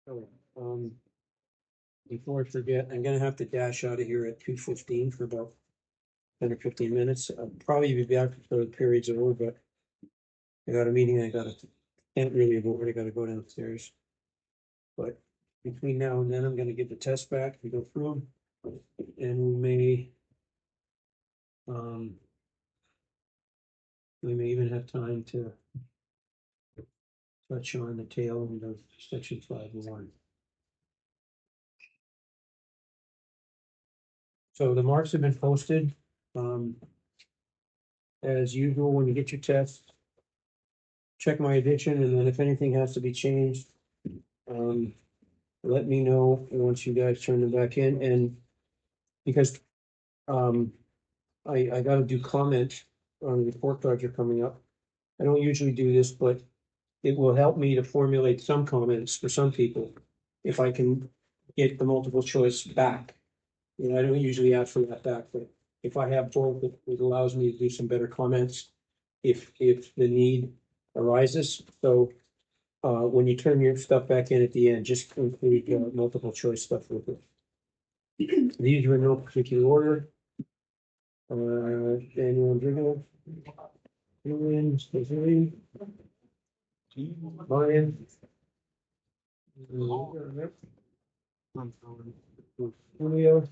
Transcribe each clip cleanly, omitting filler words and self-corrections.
Oh, before I forget, I'm gonna have to dash out of here at 2:15 for about 10 or 15 minutes. I'll probably be back before the period's over, but I got a meeting. Can't really avoid. I gotta go downstairs. But between now and then, I'm gonna get the test back and go through them. And um, we may even have time to touch on the tail end of section 5.1. So the marks have been posted. As usual, when you get your test, check my addition, and then if anything has to be changed, let me know once you guys turn them back in. And because I gotta do comment on the report cards are coming up. I don't usually do this, but it will help me to formulate some comments for some people if I can get the multiple choice back. You know, I don't usually ask for that back, but if I have both, it allows me to do some better comments if the need arises. So when you turn your stuff back in at the end, just include multiple choice stuff with it. These are in no particular order. Daniel Driggler, Julian, Stacey, Brian. Julio.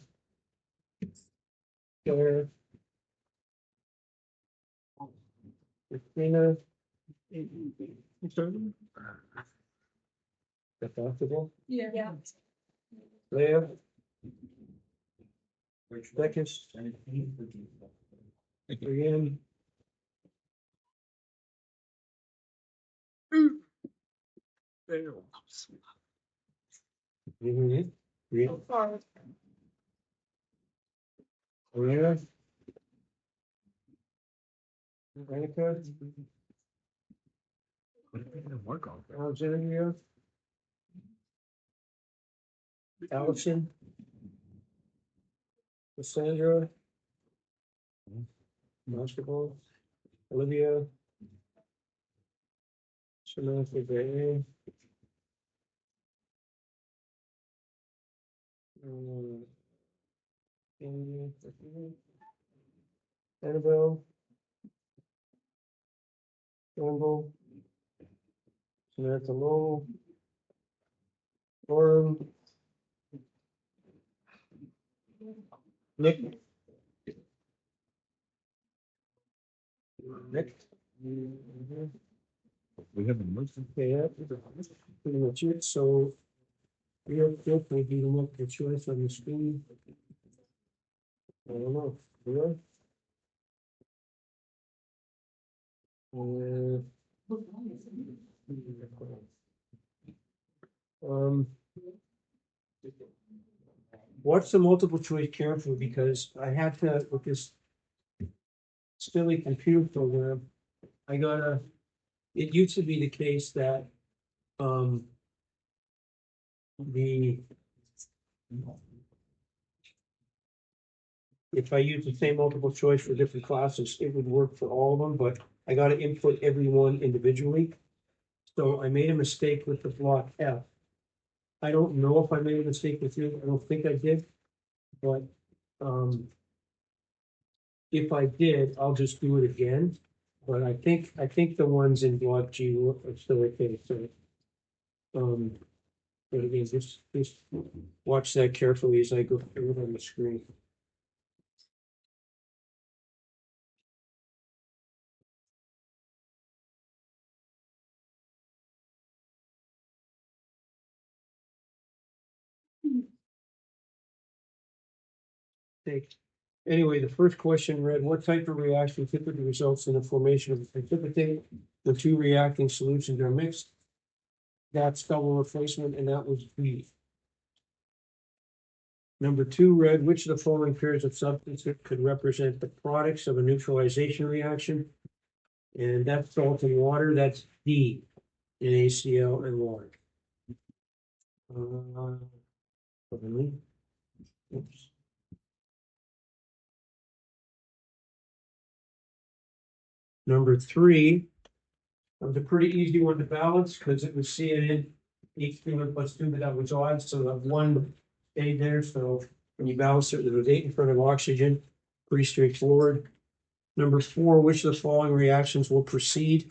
Claire. Christina. That's possible. Yeah. Leah. Beckus. Brian. Brian. Brian. Monica. Alexandria. Allison. Cassandra. Basketball. Olivia. Samantha Gray. Annabelle. Campbell. Samantha Lowell. Lauren. Nick. Nick. We have a motion. Okay, yeah, that's pretty much it. So real quick, maybe you look at choice on the screen. I don't know. Really? Um, watch the multiple choice carefully because I had to, with this silly computer program, it used to be the case that, the, if I use the same multiple choice for different classes, it would work for all of them, but I gotta input every one individually. So I made a mistake with the block F. I don't know if I made a mistake with you. I don't think I did, but if I did, I'll just do it again. But I think the ones in block G are still okay. So, but again, just watch that carefully as I go through it on the screen. Thanks. Anyway, the first question read, what type of reaction typically results in the formation of a precipitate? The two reacting solutions are mixed. That's double replacement, and that was B. Number two read, which of the following pairs of substances could represent the products of a neutralization reaction? And that's salt and water, that's D, NaCl and water. Oops. Number three, that was a pretty easy one to balance because it was CNN each 2 plus 2, but that was odd, so that one stayed there, so when you balance it, there was 8 in front of oxygen, pretty straightforward. Number 4, which of the following reactions will proceed?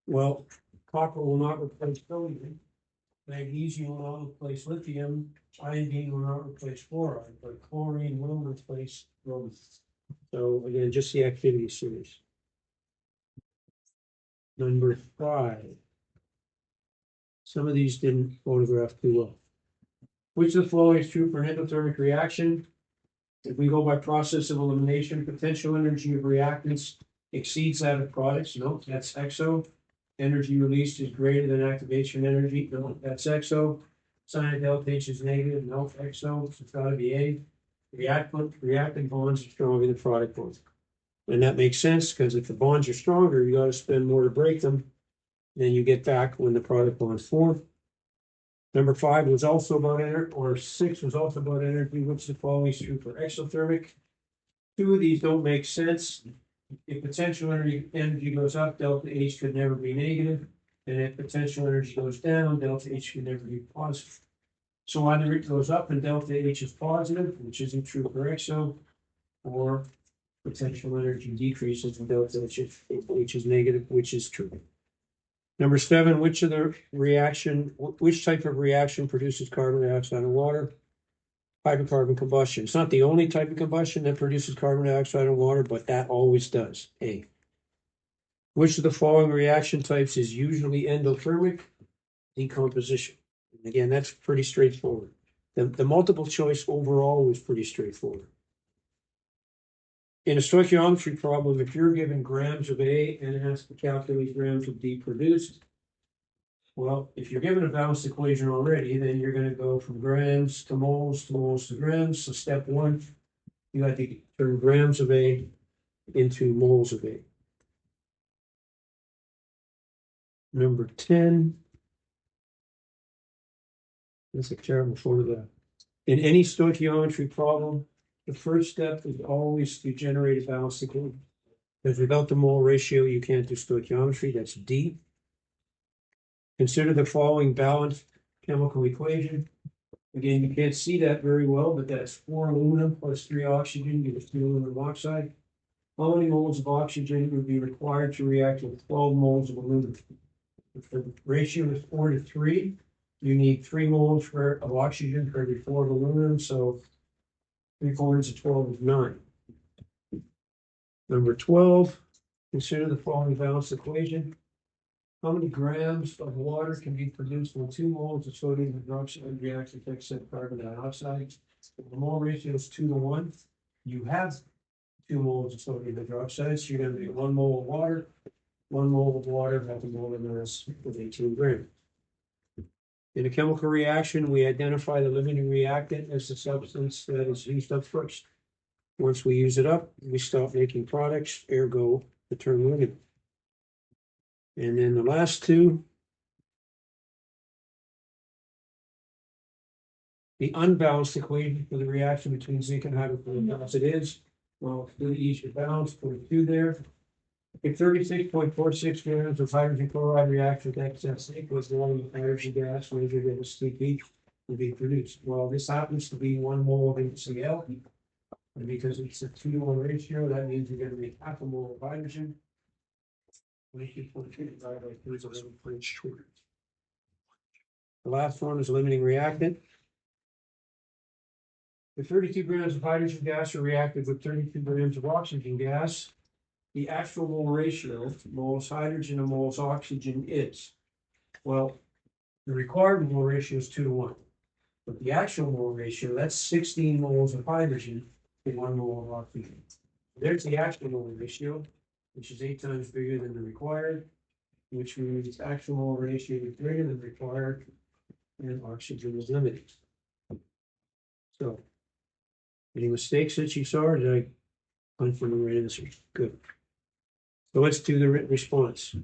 Well, copper will not replace sodium, magnesium will not replace lithium, iodine will not replace fluoride, but chlorine will replace bromine. So again, just the activity series. Number 5. Some of these didn't photograph too well. Which of the following is true for an endothermic reaction? If we go by process of elimination, potential energy of reactants exceeds that of products. No, that's exo. Energy released is greater than activation energy. No, that's exo. Sign of delta H is negative. No, exo. So it's got to be A. Reactant bonds are stronger than product bonds. And that makes sense because if the bonds are stronger, you got to spend more to break them. Then you get back when the product bonds form. Number 5 was also about energy, or 6 was also about energy, which the following is true for exothermic. 2 of these don't make sense. If potential energy goes up, delta H could never be negative. And if potential energy goes down, delta H could never be positive. So either it goes up and delta H is positive, which isn't true for exo, or potential energy decreases and delta H is negative, which is true. Number 7, which type of reaction produces carbon dioxide and water? Hydrocarbon combustion. It's not the only type of combustion that produces carbon dioxide and water, but that always does. A. Which of the following reaction types is usually endothermic? Decomposition. And again, that's pretty straightforward. The multiple choice overall was pretty straightforward. In a stoichiometry problem, if you're given grams of A and it has to calculate grams of D produced, well, if you're given a balanced equation already, then you're going to go from grams to moles to grams. So step 1, you have to turn grams of A into moles of A. Number 10. That's a terrible photograph. In any stoichiometry problem, the first step is always to generate a balanced equation. Because without the mole ratio, you can't do stoichiometry. That's D. Consider the following balanced chemical equation. Again, you can't see that very well, but that's 4 aluminum plus 3 oxygen gives 2 aluminum oxide. How many moles of oxygen would be required to react with 12 moles of aluminum? If the ratio is 4 to 3, you need 3 moles of oxygen for every 4 of aluminum, so 3/4 of 12 is 9. Number 12, consider the following balanced equation. How many grams of water can be produced when 2 moles of sodium hydroxide reacts with excess carbon dioxide? If the mole ratio is 2 to 1, you have 2 moles of sodium hydroxide, so you're going to get 1 mole of water. 1 mole of water has a molar mass of 18 grams. In a chemical reaction, we identify the limiting reactant as the substance that is used up first. Once we use it up, we stop making products, ergo the term limiting. And then the last 2, the unbalanced equation for the reaction between zinc and hydrochloric acid is, well, it's really easy to balance, put 2 there. If 36.46 grams of hydrogen chloride reacts with excess zinc with volume of hydrogen gas measured in a CP will be produced. Well, this happens to be 1 mole of HCl, and because it's a 2 to 1 ratio, that means you're going to make half a mole of hydrogen. The last one is limiting reactant. If 32 grams of hydrogen gas are reacted with 32 grams of oxygen gas, the actual mole ratio, moles hydrogen and moles oxygen is, well, the required mole ratio is 2 to 1. But the actual mole ratio, that's 16 moles of hydrogen to 1 mole of oxygen. There's the actual mole ratio, which is 8 times bigger than the required, which means actual mole ratio is greater than required, and oxygen is limited. So, any mistakes that you saw, or did I hunt for the right answer? Good. So let's do the written response.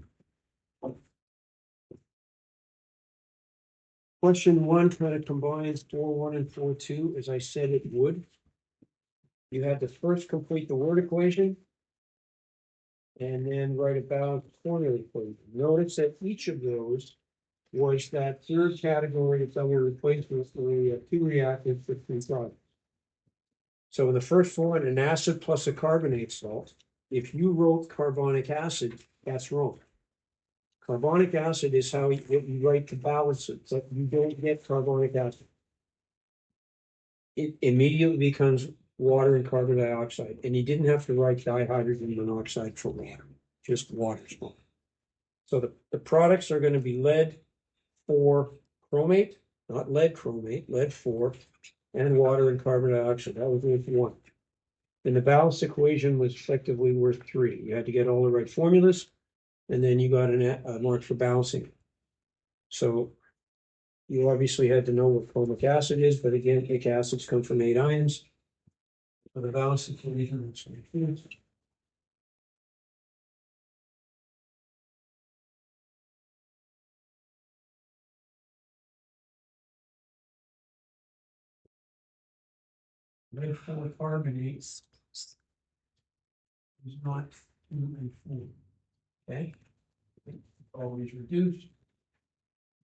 Question 1 kind of combines 4.1 and 4.2, as I said it would. You had to first complete the word equation and then write a balanced formula equation. Notice that each of those was that third category of double replacements where we have two reactants with three products. So in the first one, an acid plus a carbonate salt, if you wrote carbonic acid, that's wrong. Carbonic acid is how you write to balance it, but you don't get carbonic acid. It immediately becomes water and carbon dioxide, and you didn't have to write dihydrogen monoxide for water, just water. So the products are going to be lead for chromate, not lead chromate, lead for, and water and carbon dioxide. That was worth one. And the balance equation was effectively worth three. You had to get all the right formulas, and then you got a mark for balancing. So you obviously had to know what chromic acid is, but again, ic acids come from 8 ions. So the balance equation is lead for carbonates is not 2 and 4. Okay? Always reduced.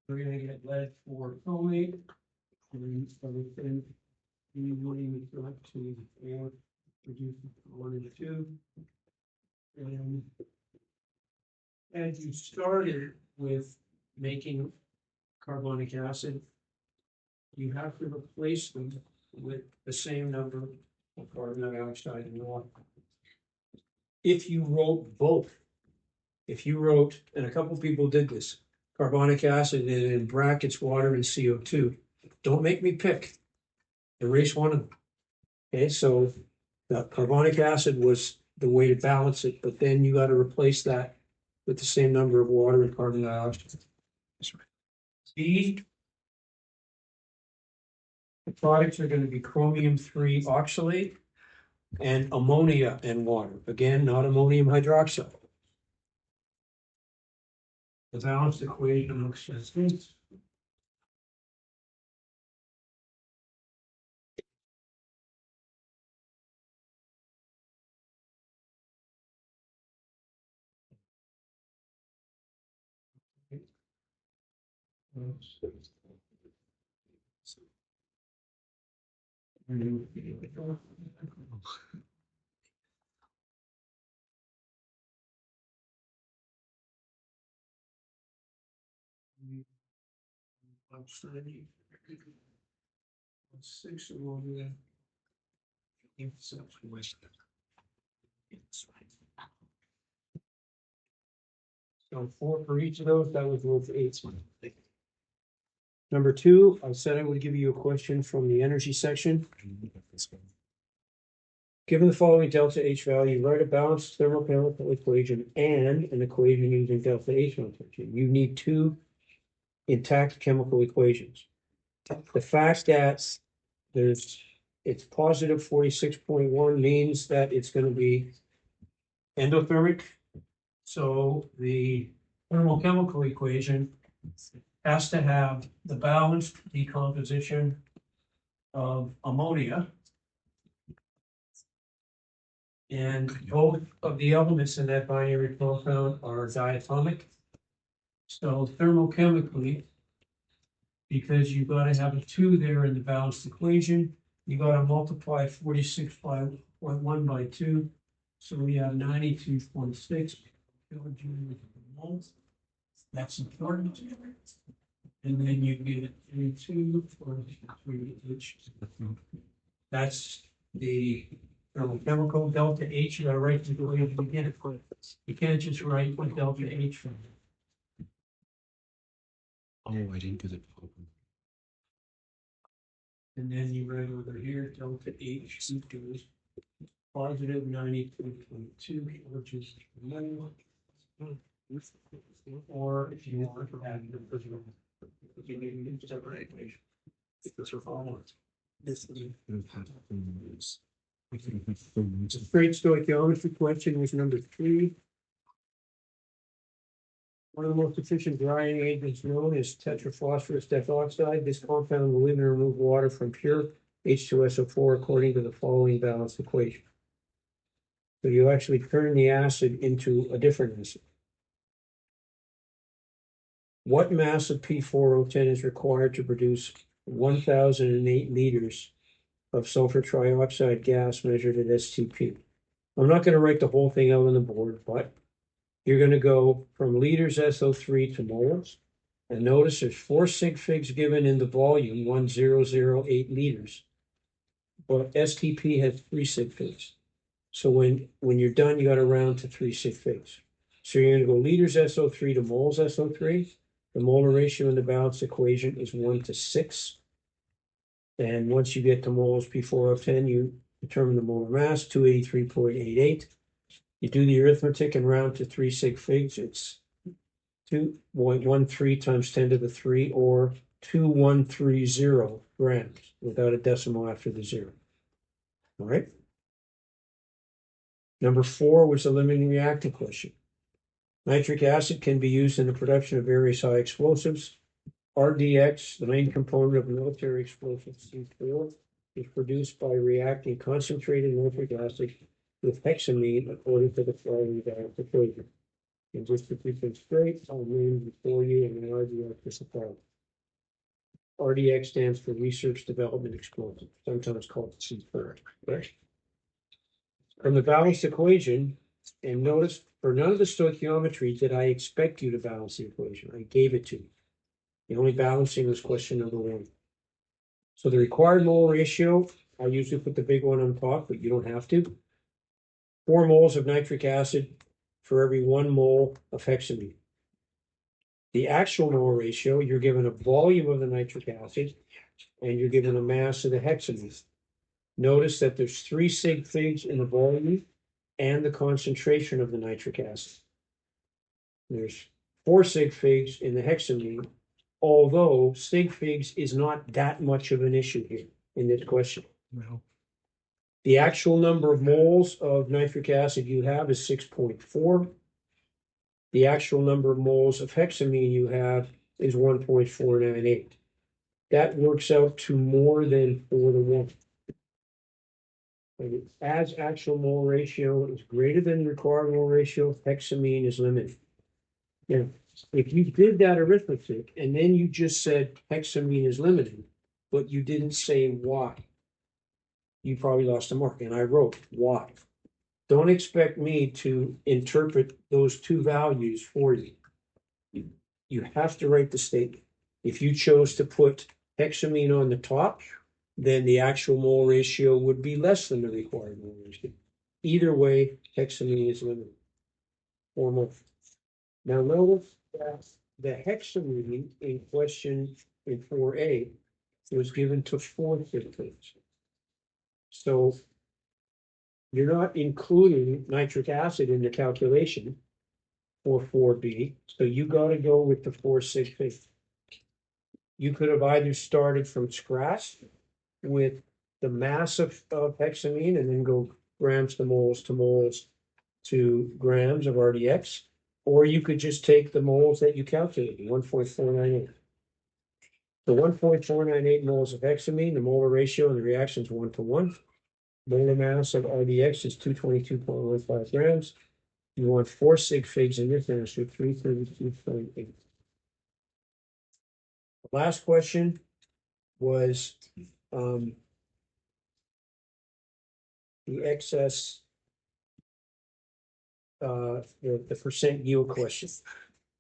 We're going to get lead for chromate. And so then we willing to go up to 4, reduce it to 1 and 2. And as you started with making carbonic acid, you have to replace them with the same number of carbon dioxide and water. If you wrote both, if you wrote, and a couple people did this, carbonic acid and in brackets water and CO2, don't make me pick. Erase one of them. Okay, so the carbonic acid was the way to balance it, but then you got to replace that with the same number of water and carbon dioxide. The products are going to be chromium-3 oxalate and ammonia and water. Again, not ammonium hydroxide. The balanced equation looks as this. So 4 for each of those, that was worth 8. Number 2, I said I would give you a question from the energy section. Given the following delta H value, write a balanced thermochemical equation and an equation using delta H notation. You need 2 intact chemical equations. The fact that it's positive 46.1 means that it's going to be endothermic. So the thermochemical equation has to have the balanced decomposition of ammonia. And both of the elements in that binary compound are diatomic. So thermochem, because you've got to have a 2 there in the balanced equation, you got to multiply 46.1 by 2. So we have 92.6 kilojoules per mole. That's important. And then you get 32 for 3H. That's the thermochemical delta H. You got to write the equation again. You can't just write what delta H from. Oh, I didn't do the. And then you write over here delta H equals positive 92.2, which is or if you want to add the original, you need to separate equation. This are formulas. This is a straight stoichiometry question was number 3. One of the most efficient drying agents known is tetraphosphorus diethoxide. This compound will even remove water from pure H2SO4 according to the following balanced equation. So you actually turn the acid into a different acid. What mass of P4O10 is required to produce 1,008 liters of sulfur trioxide gas measured at STP? I'm not going to write the whole thing out on the board, but you're going to go from liters SO3 to moles. And notice there's 4 sig figs given in the volume, 1008 liters. But STP has 3 sig figs. So when you're done, you got to round to 3 sig figs. So you're going to go liters SO3 to moles SO3. The molar ratio in the balanced equation is 1 to 6. And once you get to moles P4O10, you determine the molar mass, 283.88. You do the arithmetic and round to 3 sig figs. It's 2.13 times 10 to the 3, or 2130 grams without a decimal after the 0. All right. Number 4 was the limiting reactant question. Nitric acid can be used in the production of various high explosives. RDX, the main component of military explosive C4, is produced by reacting concentrated nitric acid with hexamine according to the following direct equation. And just to keep things straight, I'll name before you and then RDX is the following. RDX stands for Research Development Explosive, sometimes called C4. Right? From the balanced equation, and notice for none of the stoichiometry did I expect you to balance the equation. I gave it to you. The only balancing was question number 1. So the required mole ratio, I usually put the big one on top, but you don't have to. 4 moles of nitric acid for every 1 mole of hexamine. The actual mole ratio, you're given a volume of the nitric acid and you're given a mass of the hexamine. Notice that there's 3 sig figs in the volume and the concentration of the nitric acid. There's 4 sig figs in the hexamine, although sig figs is not that much of an issue here in this question. No. The actual number of moles of nitric acid you have is 6.4. The actual number of moles of hexamine you have is 1.498. That works out to more than 4 to 1. And as actual mole ratio is greater than required mole ratio, hexamine is limited. Now, if you did that arithmetic and then you just said hexamine is limited, but you didn't say why, you probably lost a mark. And I wrote why. Don't expect me to interpret those 2 values for you. You have to write the statement. If you chose to put hexamine on the top, then the actual mole ratio would be less than the required mole ratio. Either way, hexamine is limited. Or more. Now notice that the hexamine in question in 4A was given to 4 filters. So you're not including nitric acid in the calculation for 4B, so you got to go with the 4 sig fig. You could have either started from scratch with the mass of hexamine and then go grams to moles to grams of RDX, or you could just take the moles that you calculated, 1.498. So 1.498 moles of hexamine, the molar ratio in the reaction is 1 to 1. Molar mass of RDX is 222.15 grams. You want 4 sig figs in this answer, 332.8. The last question was the excess, the percent yield question.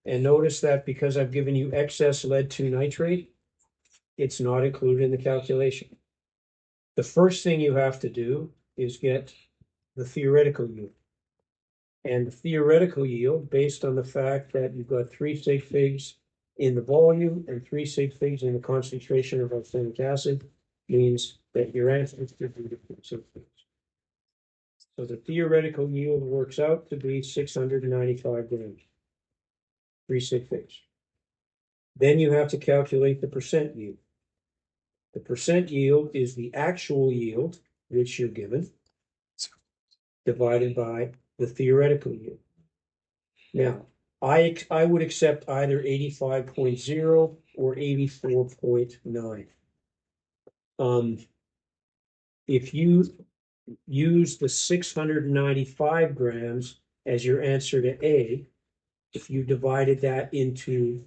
And notice that because I've given you excess lead-2 nitrate, it's not included in the calculation. The first thing you have to do is get the theoretical yield. And the theoretical yield, based on the fact that you've got 3 sig figs in the volume and 3 sig figs in the concentration of arsenic acid, means that your answer is 3 sig figs. So the theoretical yield works out to be 695 grams, 3 sig figs. Then you have to calculate the percent yield. The percent yield is the actual yield, which you're given, divided by the theoretical yield. Now, I would accept either 85.0 or 84.9. If you use the 695 grams as your answer to A, if you divided that into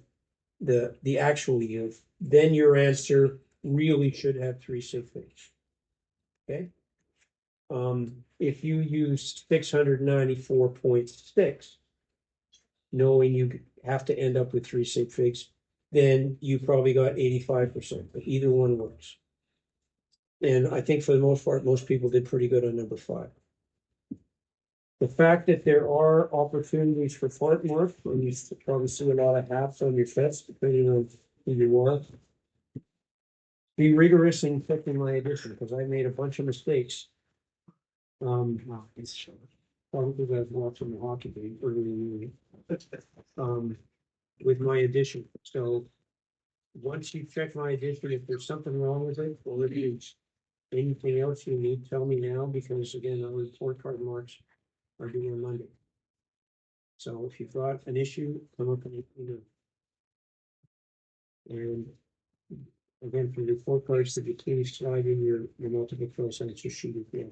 the actual yield, then your answer really should have three sig figs. Okay? If you use 694.6, knowing you have to end up with three sig figs, then you probably got 85%, but either one works. And I think for the most part, most people did pretty good on number 5. The fact that there are opportunities for fart marks, and you probably see a lot of halves on your fest, depending on who you are. Be rigorous in picking my addition, because I made a bunch of mistakes. Probably because I was watching the hockey game earlier in the evening. With my addition, so once you check my addition, if there's something wrong with it, or if there's anything else you need, tell me now, because again, the report card marks are due on Monday. So if you've got an issue, come up and let me know. And again, for the report cards, that you please slide in your multiple choice answer sheet at the end.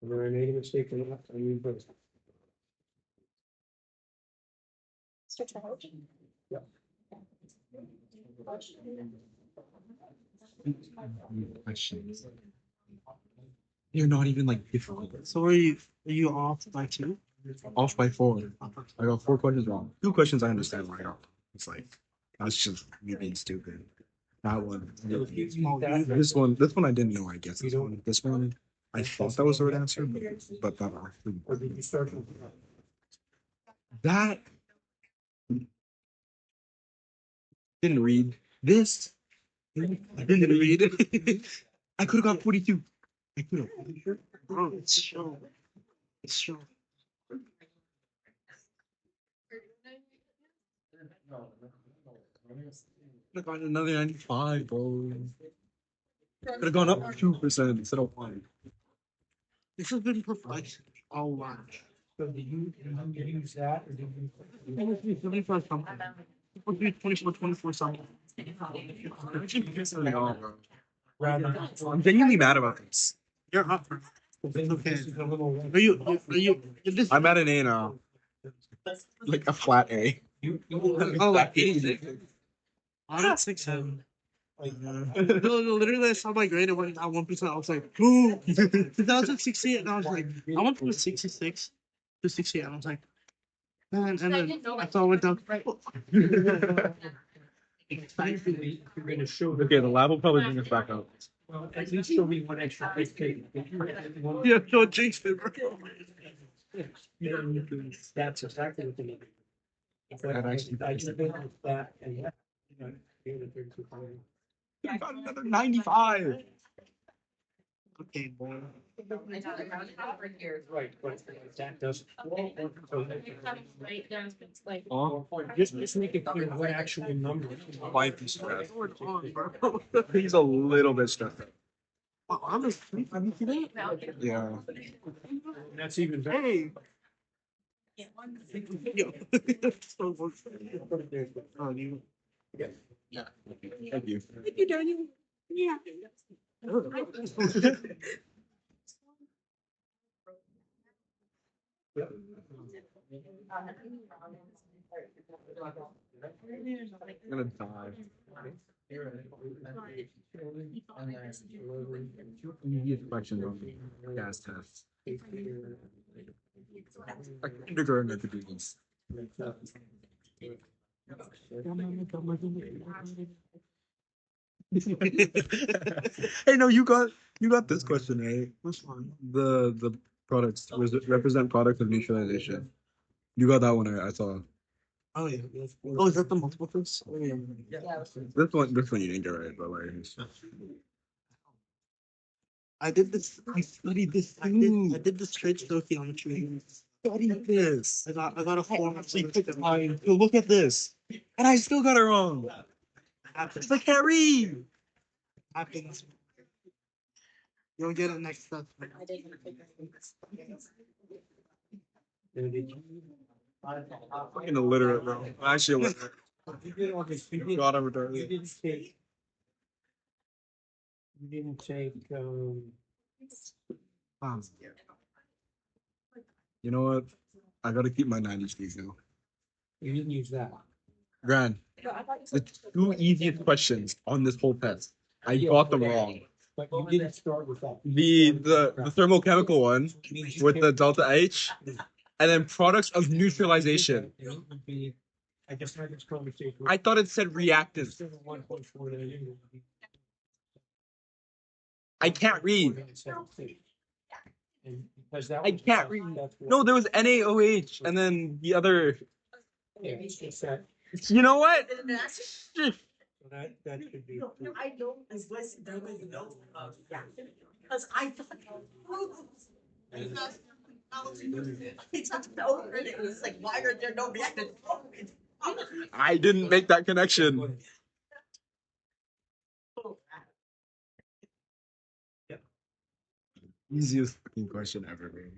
Whether I made a mistake or not, I mean, but yeah. Questions. They're not even like difficult. So are you off by 2? Off by 4. I got 4 questions wrong. 2 questions I understand why I got. It's like that's just me being stupid. That one. So if you use that, This one I didn't know. I guess You don't- this one I thought that was the right answer, but that or did you start from? that didn't read this. I didn't read it. I could have got 42. I could have. Oh, it's true. It's true. Could have gotten another 95, bro. Could have gone up 2% instead of 1. This has been perplexing all lunch. So did you use that, or did you? It must be 75 something. It must be 24 something. Rather. I'm genuinely mad about this. You're up. Okay. Are you this I'm at an A now. Like a flat A. oh like 86? I'm at 6-7. No, literally I saw my grade and went at 1%. I was like, ooh, 2068, and I was like, I went from a 66 to 68, and I was like, and then I thought I went down. Thankfully, you're gonna show. Okay, the lab will probably bring us back up. Well, at least show me one extra page cake. Yeah, no jinx it, bro. You don't need to, that's exactly what they need. That actually- I just went with that and that. You know, the other things are fine. I got another 95. Okay, boy. Right, but that doesn't. Oh, Just make it clear what actual number. might be stressed. He's a little bit stressed out. Oh, I'm asleep. Are you kidding? Yeah. That's even better. Hey. Yo. So oh, you. Yeah. Thank you. Thank you, Daniel. Yeah. Yep. I'm gonna die. Easiest question on the gas test. Like kindergarten I could do this. Hey, no, you got this question right. Which one? The products represent product of neutralization. You got that one I saw. Oh yeah. Oh, is that the multiple choice? Oh, yeah. This one you didn't get right, but like I did this. I studied this. I did the straight stoichiometry. studied this. I got a 4. So you took the time to look at this, and I still got it wrong. Happens. It's like Harry. Happens. You'll get it next time. Fucking illiterate, bro. I'm actually illiterate. God, I'm retarded. You didn't take, You know what? I gotta keep my 90 speed now. You didn't use that. Gran, the two easiest questions on this whole test, I got them wrong. But you didn't start with that. The thermochemical one with the delta H, and then products of neutralization. I just had this conversation. I thought it said reactants. I can't read. I can't read. No, there was NaOH and then the other. Yeah, it's just that. You know what? That should be. I know this list there was no yeah. Because I thought it's not over and it was like, why are there no reactants? I didn't make that connection. Easiest fucking question ever, man.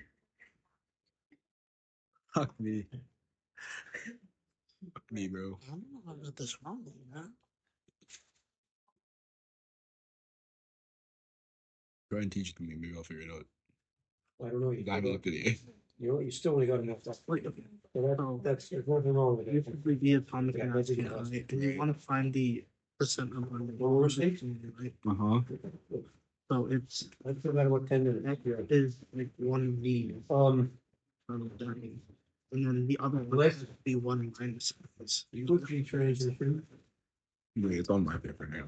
Fuck me. Fuck me, bro. I don't know if I got this wrong, man. Go ahead and teach it to me. Maybe I'll figure it out. I don't know. I haven't looked at it. You know, you still only got enough stuff. So that's there's nothing wrong with You it. have to be atomic Yeah, energy, that's it. right? And you want to find the percent of What were we saying? right? Uh-huh. So it's I've still got about 10 minutes. that is like 1V Um, from the dying. And then the other one Let's- has to be 1 minus. quickly transition. Wait, it's on my paper now.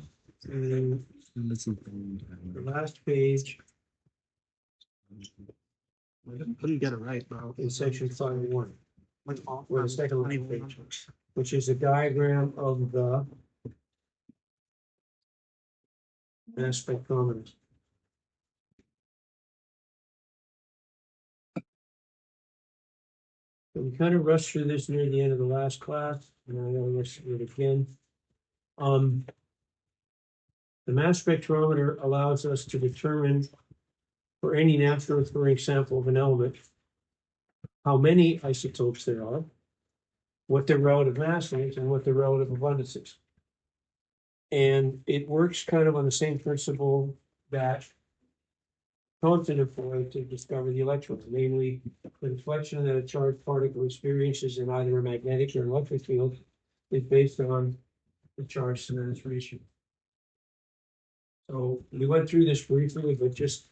And the last page Couldn't get it right, bro. in section 5.1, Like all Where the from second 21 page. numbers. which is a diagram of the mass spectrometers. So we kind of rushed through this near the end of the last class, and I'm gonna rush through it again. The mass spectrometer allows us to determine for any naturally occurring sample of an element how many isotopes there are, what their relative mass is, and what their relative abundance is. And it works kind of on the same principle that Thomson employed to discover the electrons, namely the deflection that a charged particle experiences in either a magnetic or an electric field is based on the charge to mass ratio. So we went through this briefly, but just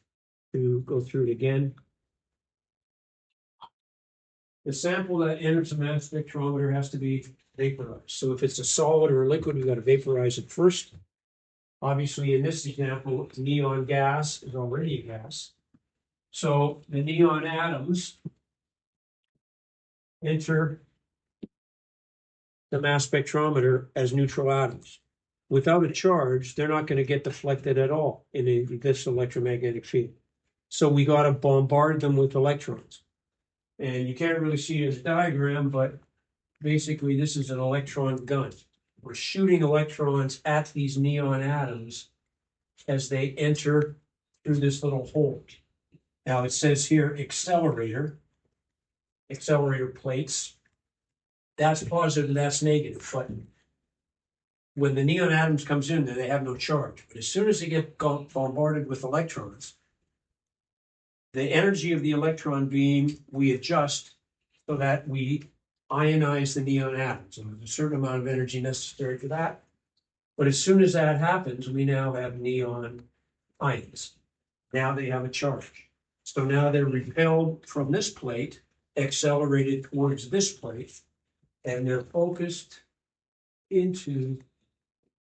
to go through it again. The sample that enters a mass spectrometer has to be vaporized. So if it's a solid or a liquid, we've got to vaporize it first. Obviously, in this example, neon gas is already a gas. So the neon atoms enter the mass spectrometer as neutral atoms. Without a charge, they're not going to get deflected at all in this electromagnetic field. So we got to bombard them with electrons. And you can't really see it in the diagram, but basically this is an electron gun. We're shooting electrons at these neon atoms as they enter through this little hole. Now it says here accelerator plates. That's positive, that's negative. But when the neon atoms comes in there, they have no charge. But as soon as they get bombarded with electrons, the energy of the electron beam, we adjust so that we ionize the neon atoms. And there's a certain amount of energy necessary for that. But as soon as that happens, we now have neon ions. Now they have a charge. So now they're repelled from this plate, accelerated towards this plate, and they're focused into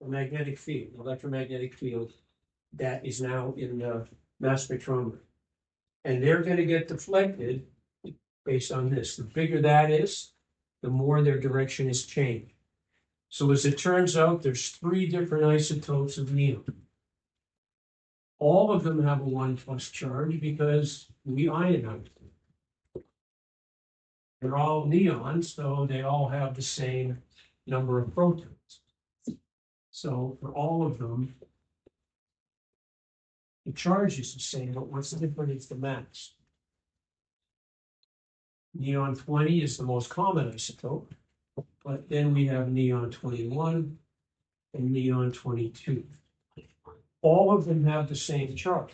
the magnetic field, electromagnetic field that is now in the mass spectrometer. And they're going to get deflected based on this. The bigger that is, the more their direction is changed. So as it turns out, there's 3 different isotopes of neon. All of them have a 1+ charge because we ionize them. They're all neon, so they all have the same number of protons. So for all of them, the charge is the same, but what's the difference? It's the mass. Neon 20 is the most common isotope, but then we have neon 21 and neon 22. All of them have the same charge,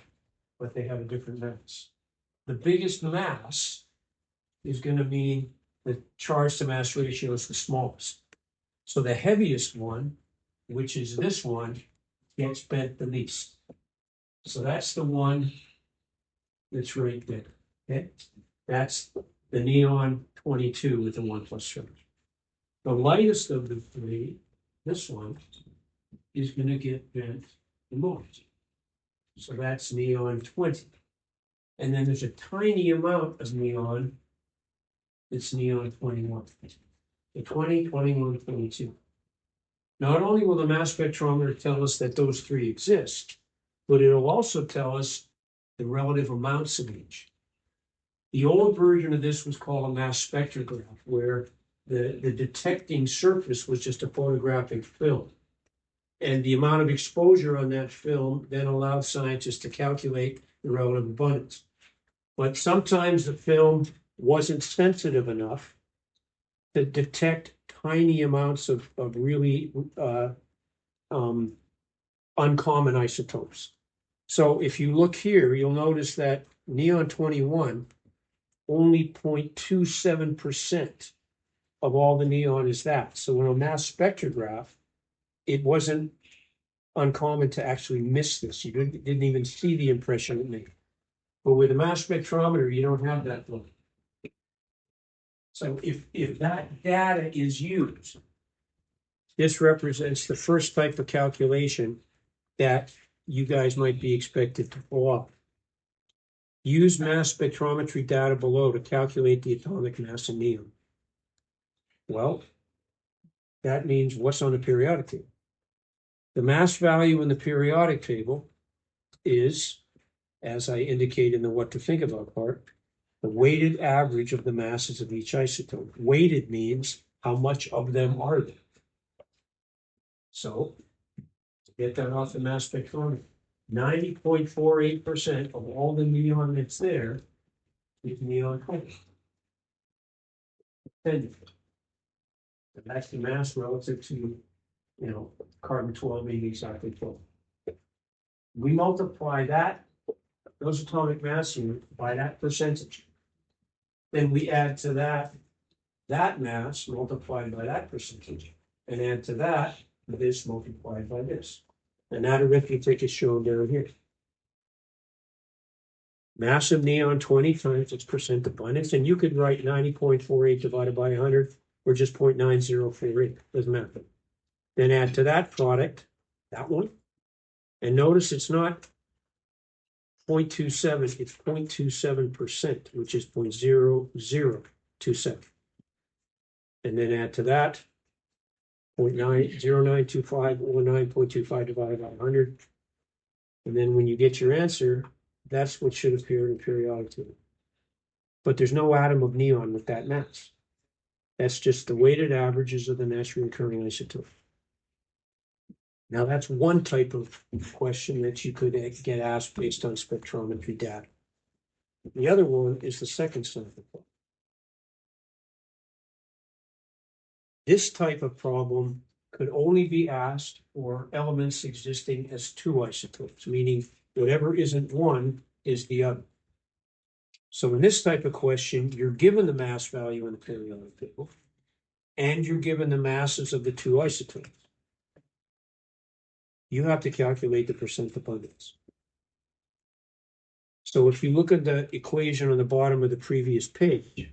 but they have a different mass. The biggest mass is gonna mean the charge to mass ratio is the smallest. So the heaviest one, which is this one, gets bent the least. So that's the one that's right there, okay? That's the neon 22 with the 1 plus charge. The lightest of the three, this one, is gonna get bent the most. So that's neon 20. And then there's a tiny amount of neon, it's neon 21. The 20, 21, 22. Not only will the mass spectrometer tell us that those three exist, but it'll also tell us the relative amounts of each. The old version of this was called a mass spectrograph, where the detecting surface was just a photographic film. And the amount of exposure on that film then allowed scientists to calculate the relative abundance. But sometimes the film wasn't sensitive enough to detect tiny amounts of really uncommon isotopes. So if you look here, you'll notice that neon 21, only 0.27% of all the neon is that. So in a mass spectrograph, it wasn't uncommon to actually miss this. You didn't even see the impression it made. But with a mass spectrometer, you don't have that look. So if that data is used, this represents the first type of calculation that you guys might be expected to pull off. Use mass spectrometry data below to calculate the atomic mass of neon. Well, that means what's on the periodic table. The mass value in the periodic table is, as I indicate in the what to think about part, the weighted average of the masses of each isotope. Weighted means how much of them are there. So, to get that off the mass spectrometer, 90.48% of all the neon that's there is neon 20. And that's the mass relative to, carbon 12 being exactly 12. We multiply that, those atomic mass units by that percentage. Then we add to that mass multiplied by that percentage, and add to that this multiplied by this. And that arithmetic is shown down here. Mass of neon 20 times its percent abundance, and you could write 90.48 divided by 100, or just 0.9048, doesn't matter. Then add to that product, that one, and notice it's not 0.27, it's 0.27%, which is 0.0027. And then add to that 0.0925 or 9.25 divided by 100. And then when you get your answer, that's what should appear in the periodic table. But there's no atom of neon with that mass. That's just the weighted averages of the naturally occurring isotope. Now that's one type of question that you could get asked based on spectrometry data. The other one is the second side of the problem. This type of problem could only be asked for elements existing as two isotopes, meaning whatever isn't one is the other. So in this type of question, you're given the mass value in the periodic table, and you're given the masses of the two isotopes. You have to calculate the percent abundance. So if you look at the equation on the bottom of the previous page,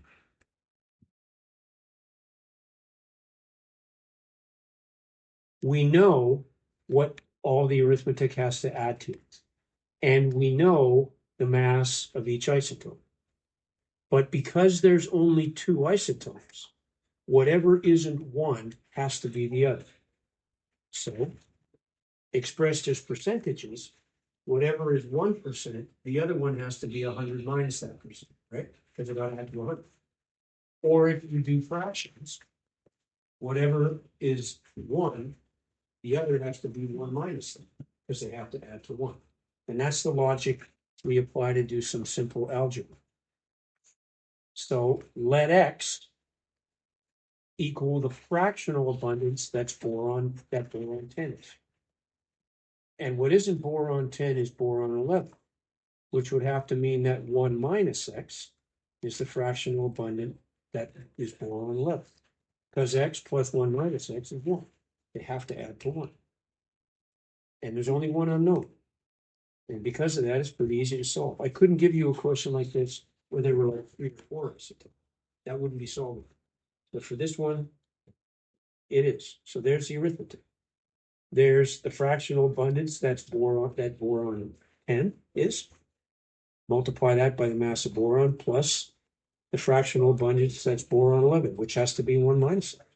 we know what all the arithmetic has to add to it. And we know the mass of each isotope. But because there's only two isotopes, whatever isn't one has to be the other. So, expressed as percentages, whatever is 1%, the other one has to be 100 minus that percent, right? Because it got to add to 100. Or if you do fractions, whatever is 1, the other has to be 1 minus them, because they have to add to 1. And that's the logic we apply to do some simple algebra. So let X equal the fractional abundance that's boron 10 is. And what isn't boron 10 is boron 11, which would have to mean that 1 minus X is the fractional abundant that is boron 11. Because x plus 1 minus x is 1. They have to add to 1. And there's only one unknown. And because of that, it's pretty easy to solve. I couldn't give you a question like this where there were like 3 or 4 isotopes. That wouldn't be solvable. But for this one, it is. So there's the arithmetic. There's the fractional abundance that boron 10 is. Multiply that by the mass of boron plus the fractional abundance that's boron 11, which has to be 1 minus that.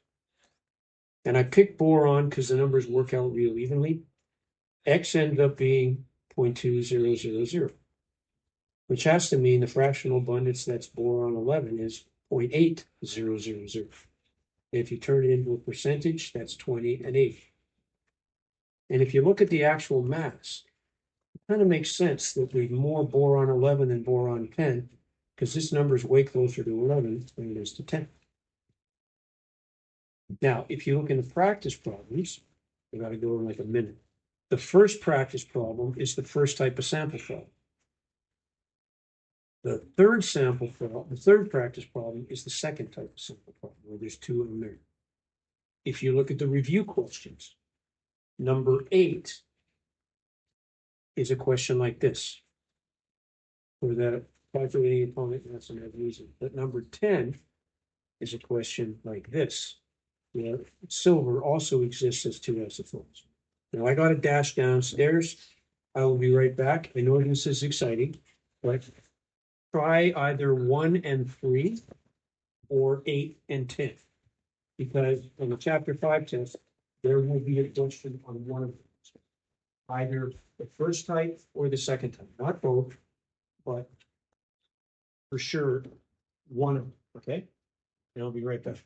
And I picked boron because the numbers work out real evenly. X ended up being 0.2000, which has to mean the fractional abundance that's boron 11 is 0.8000. If you turn it into a percentage, that's 20 and 8. And if you look at the actual mass, it kind of makes sense that we've more boron 11 than boron 10, because this number is way closer to 11 than it is to 10. Now, if you look in the practice problems, we got to go in like a minute. The first practice problem is the first type of sample problem. The third practice problem is the second type of sample problem, where there's 2 of them there. If you look at the review questions, number 8 is a question like this. For that calculating opponent, that's some magnesium. But number 10 is a question like this. Where silver also exists as 2 isotopes. Now I got a dash downstairs. I will be right back. I know this is exciting, but try either 1 and 3 or 8 and 10. Because on the chapter 5 test, there will be a question on one of those. Either the first type or the second type. Not both, but for sure one of them. Okay? And I'll be right back.